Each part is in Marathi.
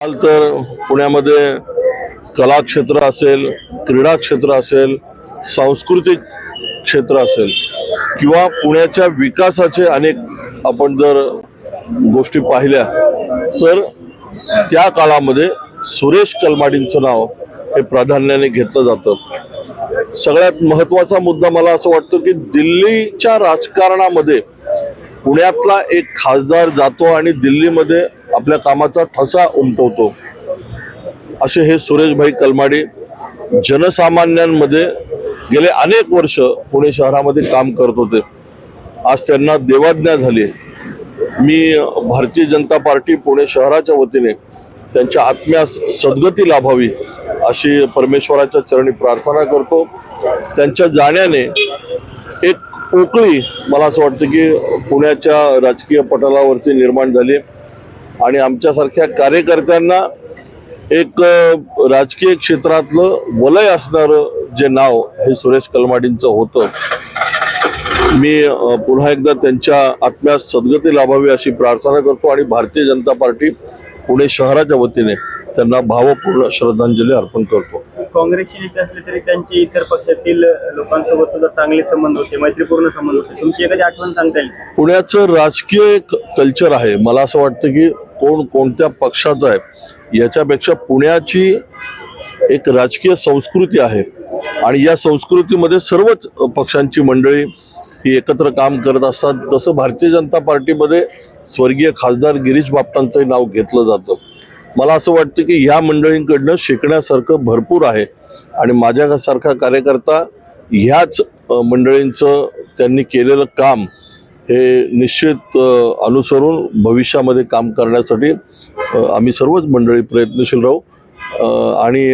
तर पुण्यामध्ये कला क्षेत्र असेल, क्रीडा क्षेत्र असेल, सांस्कृतिक क्षेत्र असेल किंवा पुण्याच्या विकासाचे अनेक आपण जर गोष्टी पाहिल्या तर त्या काळामध्ये सुरेश कलमाडींचं नाव हे प्राधान्याने घेतलं जातं। सगळ्यात महत्त्वाचा मुद्दा मला असं वाटतं की दिल्लीच्या राजकारणामध्ये पुण्यातला एक खासदार जातो आणि दिल्लीमध्ये आपल्या कामाचा ठसा उमटवतो, असे हे सुरेशभाई कलमाडी जनसामान्यांमध्ये गेले अनेक वर्ष पुणे शहरामध्ये काम करत होते। आज त्यांना देवाज्ञा झाली। मी भारतीय जनता पार्टी पुणे शहराच्या वतीने त्यांच्या आत्म्यास सद्गती लाभावी अशी परमेश्वराच्या चरणी प्रार्थना करतो। त्यांच्या जाण्याने एक पोकळी मला असं वाटतं की पुण्याच्या राजकीय पटलावरती निर्माण झाली आणि आमच्यासारख्या कार्यकर्त्यांना एक राजकीय क्षेत्रातलं वलय असणारं जे नाव हे सुरेश कलमाडींचं होतं। मी पुन्हा एकदा त्यांच्या आत्म्यास सद्गती लाभावी अशी प्रार्थना करतो आणि भारतीय जनता पार्टी पुणे शहराच्या वतीने त्यांना भावपूर्ण श्रद्धांजली अर्पण करतो। काँग्रेसचे नेते असले तरी त्यांचे इतर पक्षातील लोकांसोबत सुद्धा चांगले संबंध होते, मैत्रीपूर्ण संबंध होते। तुमची एखादी आठवण सांगता येईल? पुण्याचं राजकीय एक कल्चर आहे। मला असं वाटतं की कोण कोणत्या पक्षाचा आहे याच्यापेक्षा पुण्याची एक राजकीय संस्कृती आहे आणि या संस्कृतीमध्ये सर्वच पक्षांची मंडळी ही एकत्र काम करत असतात। तसं भारतीय जनता पार्टीमध्ये स्वर्गीय खासदार गिरीश बापटांचंही नाव घेतलं जातं। मला असं वाटतं की ह्या मंडळींकडनं शिकण्यासारखं भरपूर आहे आणि माझ्यासारखा कार्यकर्ता ह्याच मंडळींचं त्यांनी केलेलं काम हे निश्चित अनुसरून भविष्यामध्ये काम करण्यासाठी आम्ही सर्वच मंडळी प्रयत्नशील राहू आणि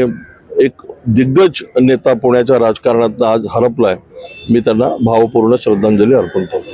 एक दिग्गज नेता पुण्याच्या राजकारणात आज हरपलाय, मी त्यांना भावपूर्ण श्रद्धांजली अर्पण करतो।